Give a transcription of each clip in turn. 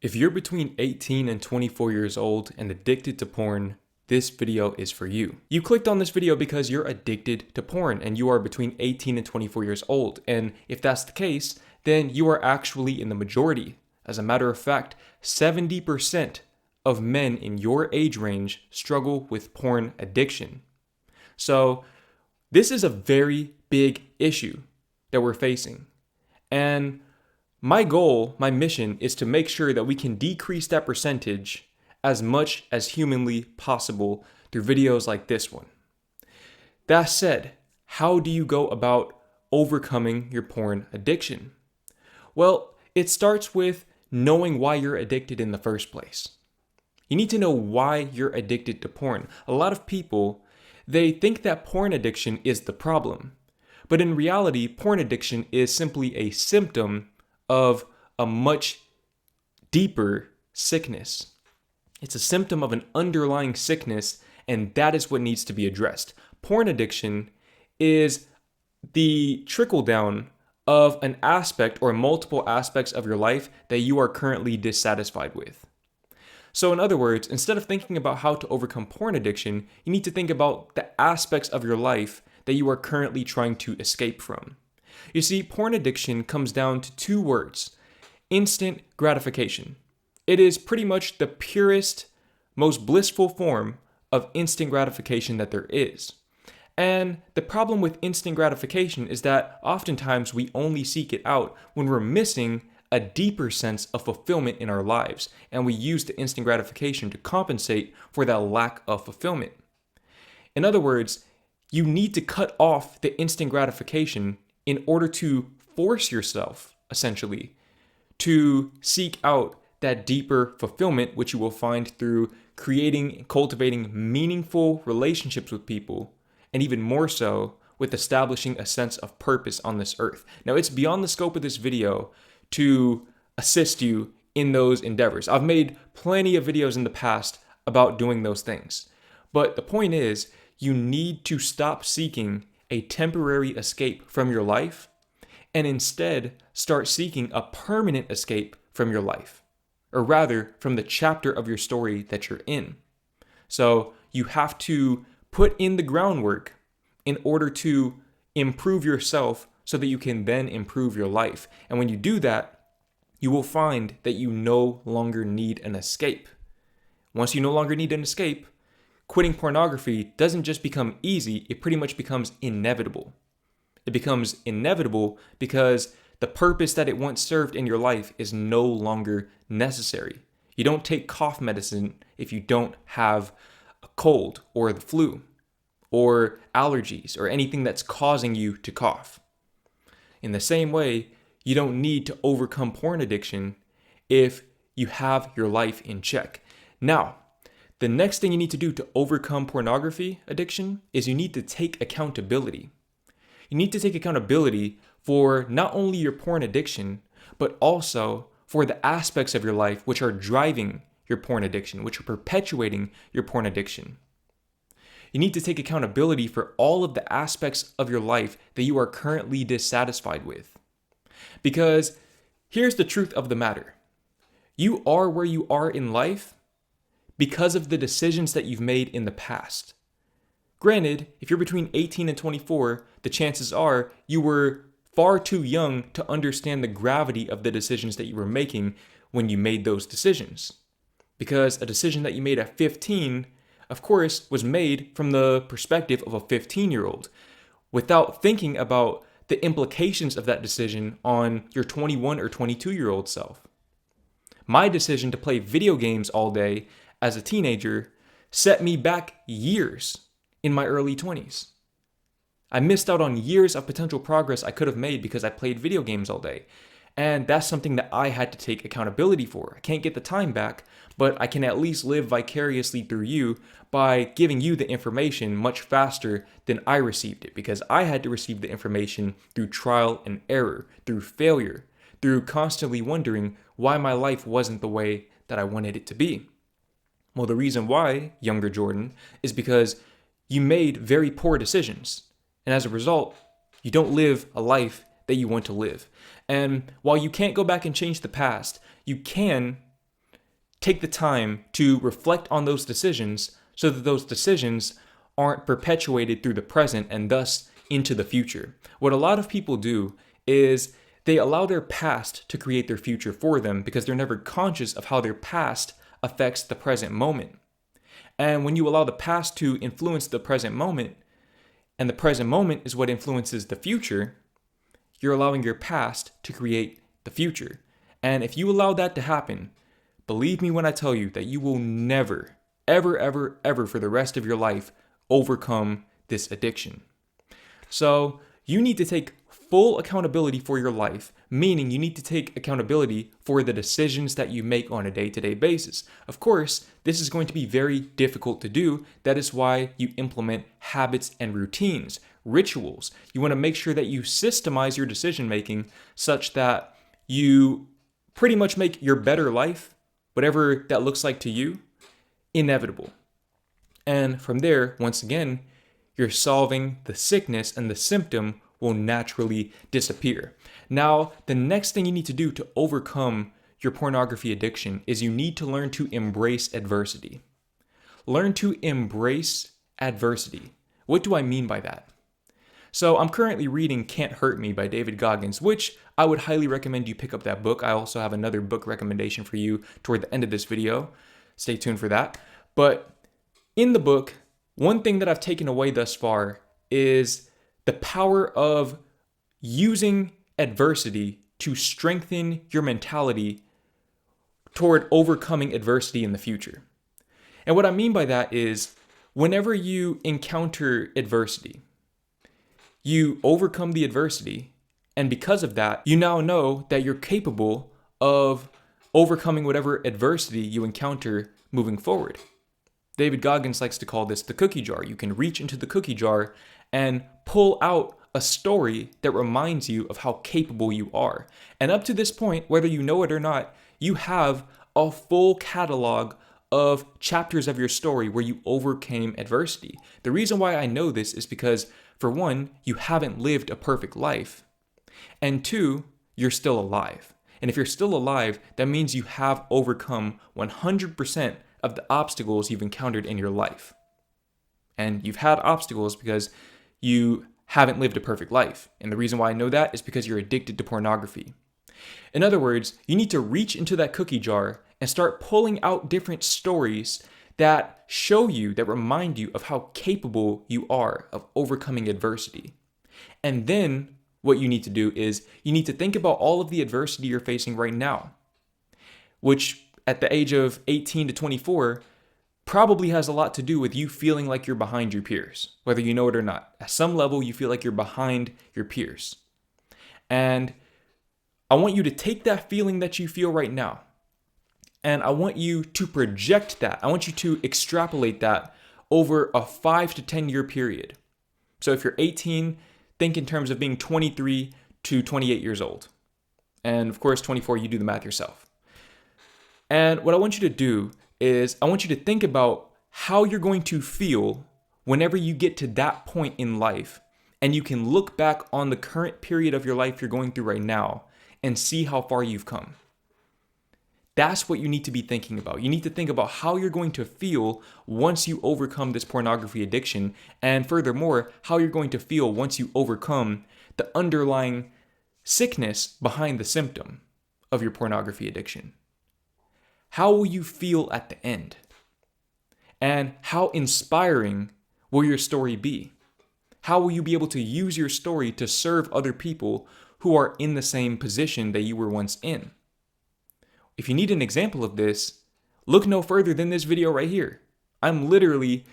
If you're between 18 and 24 years old and addicted to porn, this video is for you. You clicked on this video because you're addicted to porn and you are between 18 and 24 years old. And if that's the case, then you are actually in the majority. As a matter of fact, 70% of men in your age range struggle with porn addiction. So this is a very big issue that we're facing. And my goal, my mission is to make sure that we can decrease that percentage as much as humanly possible through videos like this one. That said, how do you go about overcoming your porn addiction? Well, it starts with knowing why you're addicted in the first place. You need to know why you're addicted to porn. A lot of people, they think that porn addiction is the problem. But in reality, porn addiction is simply a symptom of a much deeper sickness. It's a symptom of an underlying sickness, and that is what needs to be addressed. Porn addiction is the trickle down of an aspect or multiple aspects of your life that you are currently dissatisfied with. So in other words, instead of thinking about how to overcome porn addiction, you need to think about the aspects of your life that you are currently trying to escape from. You see, porn addiction comes down to two words: instant gratification. It is pretty much the purest, most blissful form of instant gratification that there is. And the problem with instant gratification is that oftentimes we only seek it out when we're missing a deeper sense of fulfillment in our lives, and we use the instant gratification to compensate for that lack of fulfillment. In other words, you need to cut off the instant gratification in order to force yourself, essentially, to seek out that deeper fulfillment, which you will find through creating and cultivating meaningful relationships with people, and even more so with establishing a sense of purpose on this earth. Now, it's beyond the scope of this video to assist you in those endeavors. I've made plenty of videos in the past about doing those things. But the point is, you need to stop seeking a temporary escape from your life and instead start seeking a permanent escape from your life, or rather from the chapter of your story that you're in. So you have to put in the groundwork in order to improve yourself so that you can then improve your life. And when you do that, you will find that you no longer need an escape. Once you no longer need an escape, quitting pornography doesn't just become easy, it pretty much becomes inevitable. It becomes inevitable because the purpose that it once served in your life is no longer necessary. You don't take cough medicine if you don't have a cold or the flu or allergies or anything that's causing you to cough. In the same way, you don't need to overcome porn addiction if you have your life in check. Now, the next thing you need to do to overcome pornography addiction is you need to take accountability. You need to take accountability for not only your porn addiction, but also for the aspects of your life which are driving your porn addiction, which are perpetuating your porn addiction. You need to take accountability for all of the aspects of your life that you are currently dissatisfied with. Because here's the truth of the matter. You are where you are in life because of the decisions that you've made in the past. Granted, if you're between 18 and 24, the chances are you were far too young to understand the gravity of the decisions that you were making when you made those decisions. Because a decision that you made at 15, of course, was made from the perspective of a 15-year-old, without thinking about the implications of that decision on your 21 or 22-year-old self. My decision to play video games all day as a teenager set me back years in my early 20s. I missed out on years of potential progress I could have made because I played video games all day. And that's something that I had to take accountability for. I can't get the time back, but I can at least live vicariously through you by giving you the information much faster than I received it, because I had to receive the information through trial and error, through failure, through constantly wondering why my life wasn't the way that I wanted it to be. Well, the reason why, younger Jordan, is because you made very poor decisions. And as a result, you don't live a life that you want to live. And while you can't go back and change the past, you can take the time to reflect on those decisions so that those decisions aren't perpetuated through the present and thus into the future. What a lot of people do is they allow their past to create their future for them because they're never conscious of how their past affects the present moment. And when you allow the past to influence the present moment, and the present moment is what influences the future, you're allowing your past to create the future. And if you allow that to happen, believe me when I tell you that you will never, ever for the rest of your life overcome this addiction. So you need to take full accountability for your life, meaning you need to take accountability for the decisions that you make on a day-to-day basis. Of course, this is going to be very difficult to do. That is why you implement habits and routines, rituals. You want to make sure that you systemize your decision making such that you pretty much make your better life, whatever that looks like to you, inevitable. And from there, once again, you're solving the sickness and the symptom will naturally disappear. Now, the next thing you need to do to overcome your pornography addiction is you need to learn to embrace adversity. Learn to embrace adversity. What do I mean by that? So I'm currently reading Can't Hurt Me by David Goggins, which I would highly recommend you pick up that book. I also have another book recommendation for you toward the end of this video. Stay tuned for that. But in the book, one thing that I've taken away thus far is the power of using adversity to strengthen your mentality toward overcoming adversity in the future. And what I mean by that is whenever you encounter adversity, you overcome the adversity, and because of that, you now know that you're capable of overcoming whatever adversity you encounter moving forward. David Goggins likes to call this the cookie jar. You can reach into the cookie jar and pull out a story that reminds you of how capable you are. And up to this point, whether you know it or not, you have a full catalog of chapters of your story where you overcame adversity. The reason why I know this is because, for one, you haven't lived a perfect life. And two, you're still alive. And if you're still alive, that means you have overcome 100% of the obstacles you've encountered in your life. And you've had obstacles because you haven't lived a perfect life. And the reason why I know that is because you're addicted to pornography. In other words, you need to reach into that cookie jar and start pulling out different stories that show you, that remind you of how capable you are of overcoming adversity. And then what you need to do is you need to think about all of the adversity you're facing right now, which at the age of 18 to 24 probably has a lot to do with you feeling like you're behind your peers, whether you know it or not. At some level, you feel like you're behind your peers. And I want you to take that feeling that you feel right now, and I want you to project that. I want you to extrapolate that over a 5 to 10 year period. So if you're 18, think in terms of being 23 to 28 years old. And of course, 24, you do the math yourself. And what I want you to do is I want you to think about how you're going to feel whenever you get to that point in life, and you can look back on the current period of your life you're going through right now and see how far you've come. That's what you need to be thinking about. You need to think about how you're going to feel once you overcome this pornography addiction, and furthermore, how you're going to feel once you overcome the underlying sickness behind the symptom of your pornography addiction. How will you feel at the end? And how inspiring will your story be? How will you be able to use your story to serve other people who are in the same position that you were once in? If you need an example of this, look no further than this video right here. I'm literally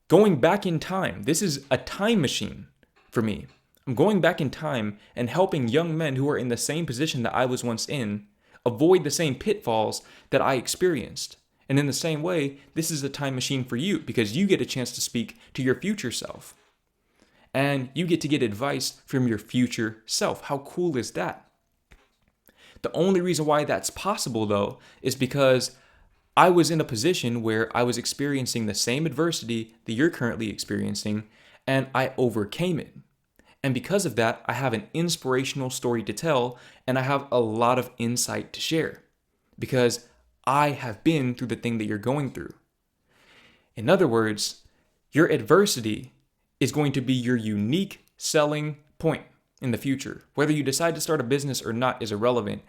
going back in time. This is a time machine for me. I'm going back in time and helping young men who are in the same position that I was once in avoid the same pitfalls that I experienced. And in the same way, this is a time machine for you because you get a chance to speak to your future self. And you get to get advice from your future self. How cool is that? The only reason why that's possible, though, is because I was in a position where I was experiencing the same adversity that you're currently experiencing, and I overcame it. And because of that, I have an inspirational story to tell, and I have a lot of insight to share. Because I have been through the thing that you're going through. In other words, your adversity is going to be your unique selling point in the future. Whether you decide to start a business or not is irrelevant.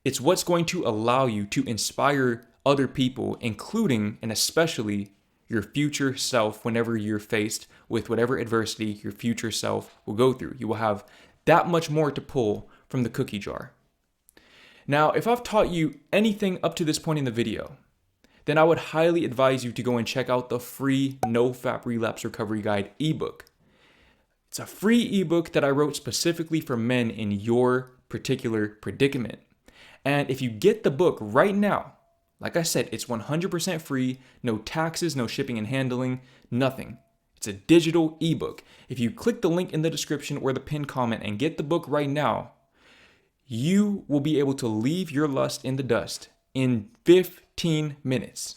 It's what's going to allow you to inspire other people, including and especially your future self, whenever you're faced with whatever adversity your future self will go through. You will have that much more to pull from the cookie jar. Now, if I've taught you anything up to this point in the video, then I would highly advise you to go and check out the free NoFap Relapse Recovery Guide ebook. It's a free ebook that I wrote specifically for men in your particular predicament. And if you get the book right now, like I said, it's 100% free, no taxes, no shipping and handling, nothing. It's a digital ebook. If you click the link in the description or the pinned comment and get the book right now, you will be able to leave your lust in the dust in 15 minutes.